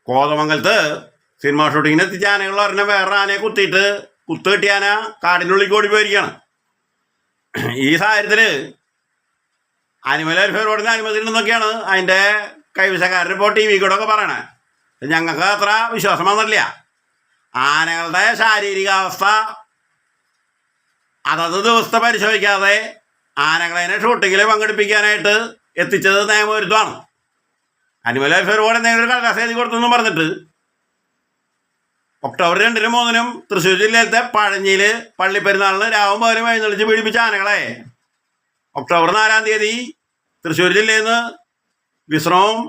കോതമംഗലത്ത് സിനിമ ഷൂട്ടിങ്ങിന് എത്തിച്ച ആനകൾ പറഞ്ഞ വേറെ ആനയെ കുത്ത് കിട്ടിയ ആന കാടിനുള്ളിലേക്ക് ഓടി പോയിരിക്കുകയാണ്. ഈ സാഹചര്യത്തിൽ അനിമൽ വെൽഫെയർ ബോർഡിന് അനുമതി ഉണ്ടെന്നൊക്കെയാണ് അതിൻ്റെ കൈവശക്കാരൻ ഇപ്പോൾ ടി വി കൂടെ ഒക്കെ പറയണേ. ഞങ്ങൾക്ക് അത്ര വിശ്വാസം വന്നില്ല. ആനകളുടെ ശാരീരികാവസ്ഥ അതത് ദിവസത്തെ പരിശോധിക്കാതെ ആനകളെ ഷൂട്ടിങ്ങിൽ പങ്കെടുപ്പിക്കാനായിട്ട് എത്തിച്ചത് നിയമവിരുദ്ധമാണ്. അനിമൽ വെൽഫെയർ ബോർഡ് എന്തെങ്കിലും ഒരു കടലാസ് എഴുതി കൊടുത്തെന്നും പറഞ്ഞിട്ട് ഒക്ടോബർ 2-നും 3-നും തൃശ്ശൂർ ജില്ലയിലത്തെ പഴഞ്ഞിയിൽ പള്ളിപ്പെരുന്നാളിന് രാവും പകലും എഴുന്നള്ളിച്ച് പീഡിപ്പിച്ച ആനകളെ ഒക്ടോബർ 4-ാം തീയതി തൃശ്ശൂർ ജില്ലയിൽ നിന്ന് വിശ്രമവും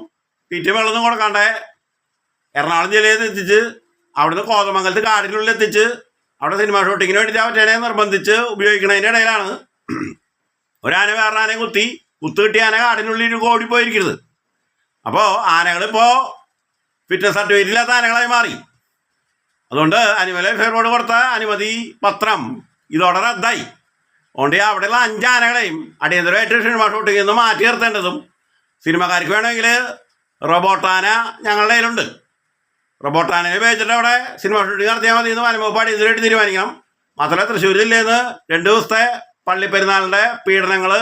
തീറ്റും വെള്ളമൊന്നും കൊടുക്കാണ്ട് എറണാകുളം ജില്ലയിൽ നിന്ന് എത്തിച്ച് അവിടുന്ന് കോതമംഗലത്ത് കാടിനുള്ളിൽ എത്തിച്ച് അവിടെ സിനിമ ഷൂട്ടിങ്ങിന് വേണ്ടിയിട്ട് അവറ്റേനെ നിർബന്ധിച്ച് ഉപയോഗിക്കുന്നതിൻ്റെ ഇടയിലാണ് ഒരാന വേറെ ആനയെ കുത്ത് കിട്ടിയ ആന കാടിനുള്ളിൽ ഓടിപ്പോയിരിക്കുന്നത്. അപ്പോൾ ആനകളിപ്പോൾ ഫിറ്റ്നസ് സർട്ടിഫിക്കറ്റ് ഇല്ലാത്ത ആനകളായി മാറി. അതുകൊണ്ട് അനിമൽ വെൽഫെയർ ബോർഡ് കൊടുത്ത അനുമതി പത്രം ഇതോടെ റദ്ദായി. അതുകൊണ്ട് അവിടെയുള്ള 5 ആനകളെയും അടിയന്തരമായിട്ട് സിനിമ ഷൂട്ടിങ്ങിൽ നിന്ന് മാറ്റി നിർത്തേണ്ടതും സിനിമക്കാർക്ക് വേണമെങ്കിൽ റോബോട്ടാന ഞങ്ങളുടെ കയ്യിലുണ്ട്. റോബോട്ടാനയെ ഉപയോഗിച്ചിട്ട് അവിടെ സിനിമ ഷൂട്ടിങ് നടത്തിയാൽ മതി എന്ന് വനംവകുപ്പ് അടിയന്തരമായിട്ട് തീരുമാനിക്കണം. മാത്രമല്ല തൃശ്ശൂർ ജില്ലയിൽ നിന്ന് 2 ദിവസത്തെ പള്ളിപ്പെരുന്നാളിൻ്റെ പീഡനങ്ങൾ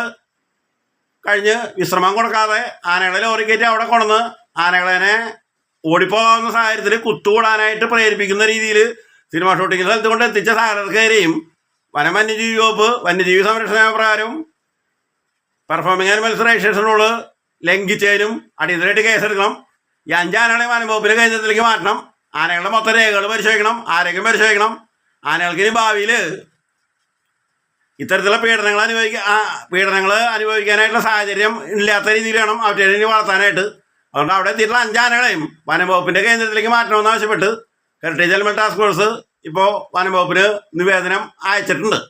കഴിഞ്ഞ് വിശ്രമം കൊടുക്കാതെ ആനകളെ ലോറി കയറ്റി അവിടെ കൊണ്ടുവന്ന് ആനകളെ ഓടിപ്പോകാവുന്ന സാഹചര്യത്തിൽ കുത്തുകൂടാനായിട്ട് പ്രേരിപ്പിക്കുന്ന രീതിയിൽ സിനിമ ഷൂട്ടിംഗ് സ്ഥലത്ത് കൊണ്ട് എത്തിച്ച സാഹചര്യക്കാരെയും വന്യജീവി വകുപ്പ് വന്യജീവി സംരക്ഷണ പ്രകാരം പെർഫോമിംഗ് ആനിമൽസ് രജിസ്ട്രേഷൻ റൂള് ലംഘിച്ചതിനും അടിയന്തരമായിട്ട് കേസെടുക്കണം. ഈ 5 ആനകളെ വനംവകുപ്പിൻ്റെ കേന്ദ്രത്തിലേക്ക് മാറ്റണം. ആനകളുടെ മൊത്തം രേഖകൾ പരിശോധിക്കണം, ആരോഗ്യം പരിശോധിക്കണം. ആനകൾക്ക് ഇനി ഭാവിയിൽ ഇത്തരത്തിലുള്ള പീഡനങ്ങൾ അനുഭവിക്കാനായിട്ടുള്ള സാഹചര്യം ഇല്ലാത്ത രീതിയിൽ വേണം അവരെ ഇനി വളർത്താനായിട്ട്. അതുകൊണ്ട് അവിടെ എത്തിയിട്ടുള്ള 5 ആനകളെയും വനംവകുപ്പിൻ്റെ കേന്ദ്രത്തിലേക്ക് മാറ്റണമെന്ന് ആവശ്യപ്പെട്ട് ഹെറിറ്റേജ് അനിമൽ ടാസ്ക് ഫോഴ്സ് ഇപ്പോൾ വനംവകുപ്പിന് നിവേദനം അയച്ചിട്ടുണ്ട്.